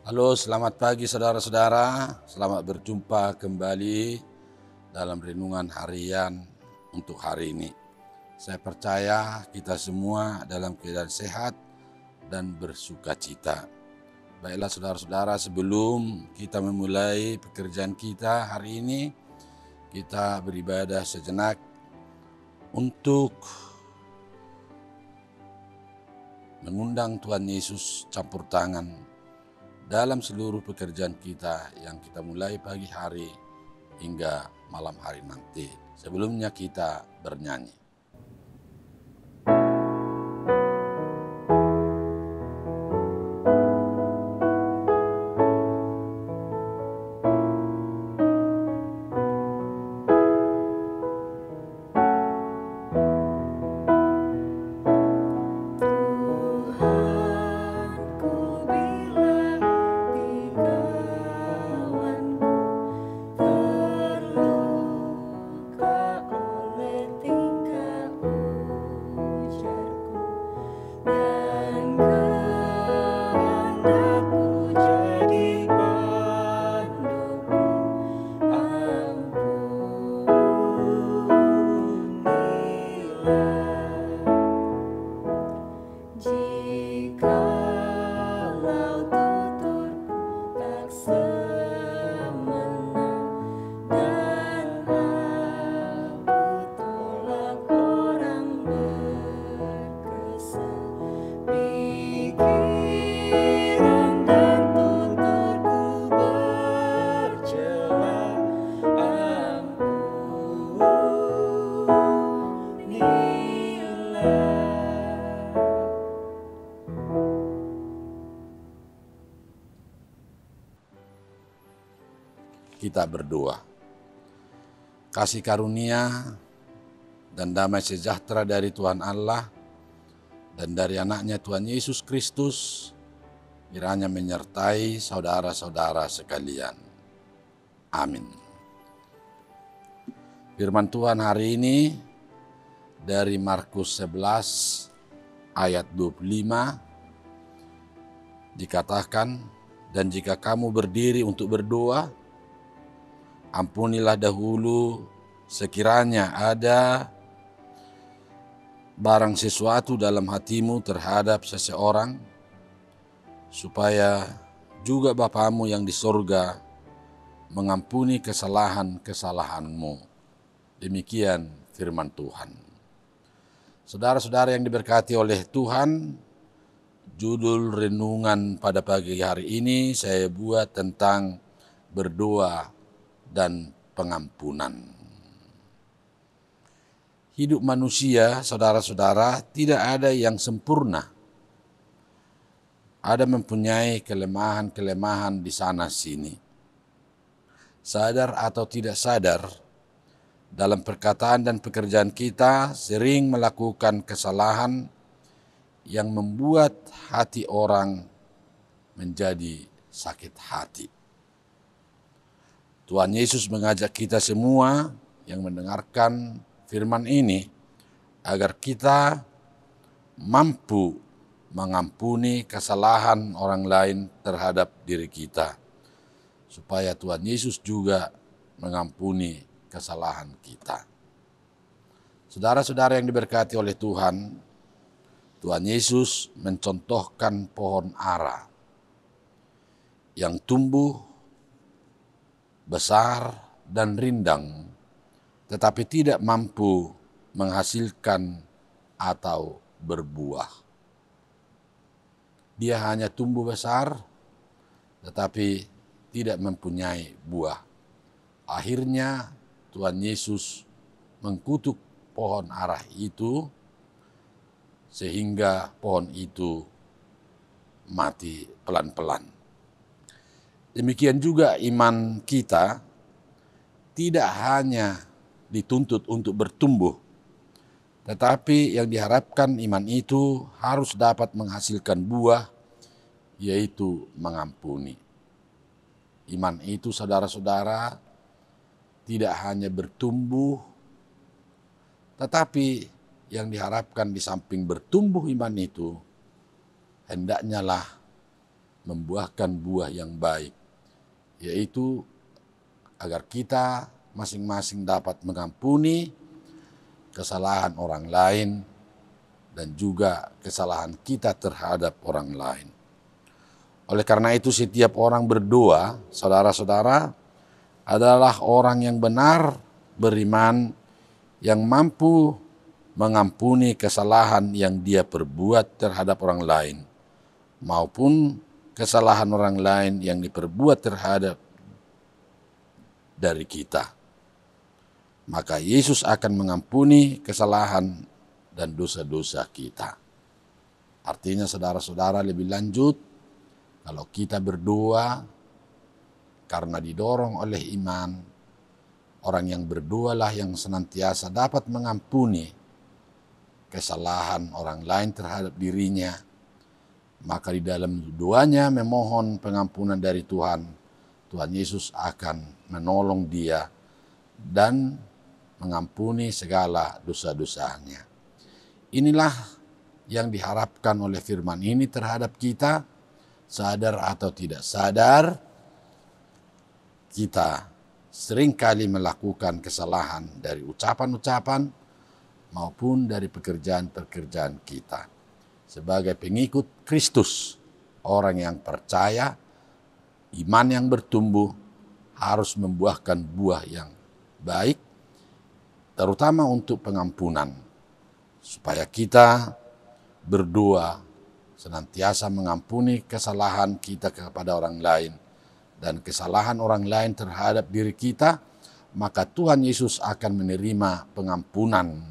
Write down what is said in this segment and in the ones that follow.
Halo, selamat pagi saudara-saudara. Selamat berjumpa kembali dalam renungan harian untuk hari ini. Saya percaya kita semua dalam keadaan sehat dan bersukacita. Baiklah saudara-saudara, sebelum kita memulai pekerjaan kita hari ini, kita beribadah sejenak untuk mengundang Tuhan Yesus campur tangan dalam seluruh pekerjaan kita yang kita mulai pagi hari hingga malam hari nanti. Sebelumnya kita bernyanyi. Kita berdoa. Kasih karunia dan damai sejahtera dari Tuhan Allah dan dari anaknya Tuhan Yesus Kristus kiranya menyertai saudara-saudara sekalian. Amin. Firman Tuhan hari ini dari Markus 11 ayat 25 dikatakan, dan jika kamu berdiri untuk berdoa, ampunilah dahulu sekiranya ada barang sesuatu dalam hatimu terhadap seseorang, supaya juga Bapamu yang di sorga mengampuni kesalahan-kesalahanmu. Demikian firman Tuhan. Saudara-saudara yang diberkati oleh Tuhan, judul renungan pada pagi hari ini saya buat tentang berdoa dan pengampunan. Hidup manusia, saudara-saudara, tidak ada yang sempurna. Ada mempunyai kelemahan-kelemahan di sana sini. Sadar atau tidak sadar, dalam perkataan dan pekerjaan kita sering melakukan kesalahan yang membuat hati orang menjadi sakit hati. Tuhan Yesus mengajak kita semua yang mendengarkan firman ini agar kita mampu mengampuni kesalahan orang lain terhadap diri kita, supaya Tuhan Yesus juga mengampuni kesalahan kita. Saudara-saudara yang diberkati oleh Tuhan, Tuhan Yesus mencontohkan pohon ara yang tumbuh besar dan rindang, tetapi tidak mampu menghasilkan atau berbuah. Dia hanya tumbuh besar, tetapi tidak mempunyai buah. Akhirnya Tuhan Yesus mengkutuk pohon ara itu, sehingga pohon itu mati pelan-pelan. Demikian juga iman kita tidak hanya dituntut untuk bertumbuh, tetapi yang diharapkan iman itu harus dapat menghasilkan buah, yaitu mengampuni. Iman itu, saudara-saudara, tidak hanya bertumbuh, tetapi yang diharapkan di samping bertumbuh iman itu, hendaknya lah membuahkan buah yang baik, yaitu agar kita masing-masing dapat mengampuni kesalahan orang lain dan juga kesalahan kita terhadap orang lain. Oleh karena itu setiap orang berdoa, saudara-saudara, adalah orang yang benar, beriman, yang mampu mengampuni kesalahan yang dia perbuat terhadap orang lain, maupun kesalahan orang lain yang diperbuat terhadap dari kita. Maka Yesus akan mengampuni kesalahan dan dosa-dosa kita. Artinya saudara-saudara, lebih lanjut, kalau kita berdoa karena didorong oleh iman, orang yang berdoalah yang senantiasa dapat mengampuni kesalahan orang lain terhadap dirinya. Maka di dalam doanya memohon pengampunan dari Tuhan, Tuhan Yesus akan menolong dia dan mengampuni segala dosa-dosanya. Inilah yang diharapkan oleh firman ini terhadap kita, sadar atau tidak sadar, kita seringkali melakukan kesalahan dari ucapan-ucapan maupun dari pekerjaan-pekerjaan kita. Sebagai pengikut Kristus, orang yang percaya, iman yang bertumbuh harus membuahkan buah yang baik, terutama untuk pengampunan, supaya kita berdoa senantiasa mengampuni kesalahan kita kepada orang lain dan kesalahan orang lain terhadap diri kita, maka Tuhan Yesus akan menerima pengampunan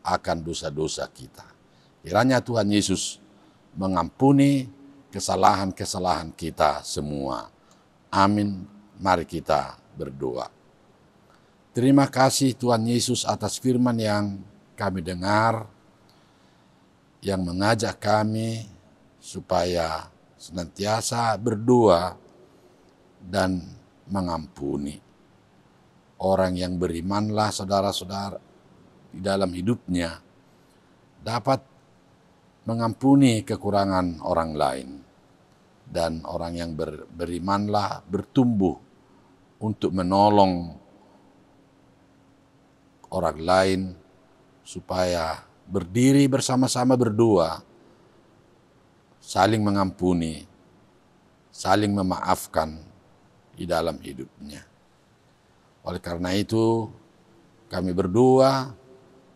akan dosa-dosa kita. Kiranya Tuhan Yesus mengampuni kesalahan-kesalahan kita semua. Amin. Mari kita berdoa. Terima kasih Tuhan Yesus atas firman yang kami dengar, yang mengajak kami supaya senantiasa berdoa dan mengampuni. Orang yang berimanlah saudara-saudara di dalam hidupnya dapat mengampuni kekurangan orang lain. Dan orang yang berimanlah bertumbuh untuk menolong orang lain supaya berdiri bersama-sama berdoa, saling mengampuni, saling memaafkan di dalam hidupnya. Oleh karena itu, kami berdoa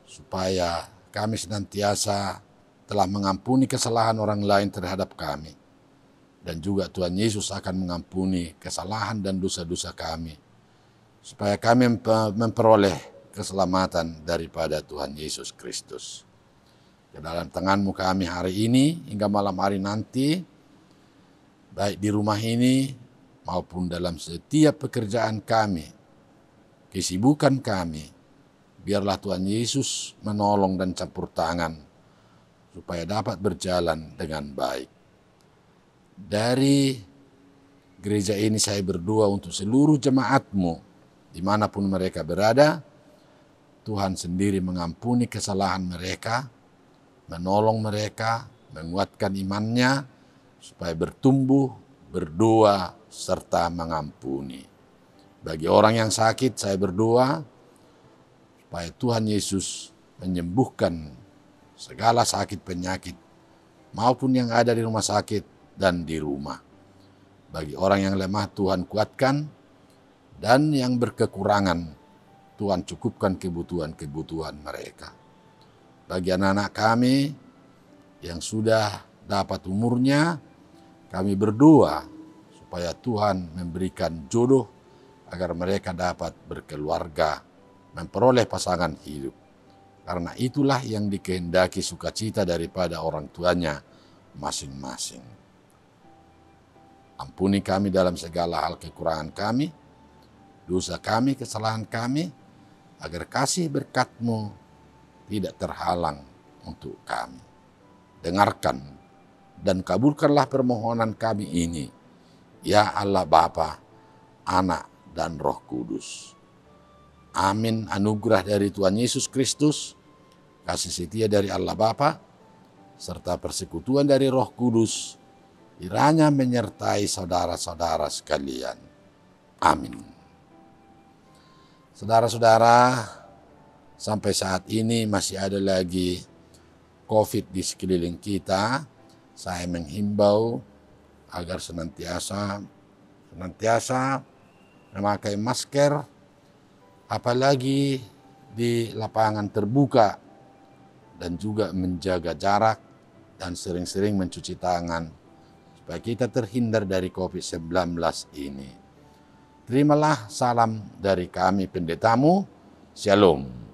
supaya kami senantiasa telah mengampuni kesalahan orang lain terhadap kami. Dan juga Tuhan Yesus akan mengampuni kesalahan dan dosa-dosa kami, supaya kami memperoleh keselamatan daripada Tuhan Yesus Kristus. Ke dalam tangan-Mu kami hari ini hingga malam hari nanti, baik di rumah ini maupun dalam setiap pekerjaan kami, kesibukan kami, biarlah Tuhan Yesus menolong dan campur tangan supaya dapat berjalan dengan baik. Dari gereja ini saya berdoa untuk seluruh jemaat-Mu dimanapun mereka berada. Tuhan sendiri mengampuni kesalahan mereka, menolong mereka, menguatkan imannya supaya bertumbuh, berdoa, serta mengampuni. Bagi orang yang sakit saya berdoa supaya Tuhan Yesus menyembuhkan segala sakit penyakit maupun yang ada di rumah sakit dan di rumah. Bagi orang yang lemah Tuhan kuatkan, dan yang berkekurangan Tuhan cukupkan kebutuhan-kebutuhan mereka. Bagi anak-anak kami yang sudah dapat umurnya, kami berdoa supaya Tuhan memberikan jodoh agar mereka dapat berkeluarga, memperoleh pasangan hidup. Karena itulah yang dikehendaki sukacita daripada orang tuanya masing-masing. Ampuni kami dalam segala hal kekurangan kami, dosa kami, kesalahan kami, agar kasih berkat-Mu tidak terhalang untuk kami. Dengarkan dan kabulkanlah permohonan kami ini, ya Allah Bapa, Anak, dan Roh Kudus. Amin. Anugerah dari Tuhan Yesus Kristus, kasih setia dari Allah Bapa, serta persekutuan dari Roh Kudus kiranya menyertai saudara-saudara sekalian. Amin. Saudara-saudara, sampai saat ini masih ada lagi COVID di sekeliling kita. Saya menghimbau agar senantiasa memakai masker, apalagi di lapangan terbuka, dan juga menjaga jarak dan sering-sering mencuci tangan supaya kita terhindar dari COVID-19 ini. Terimalah salam dari kami pendetamu. Shalom.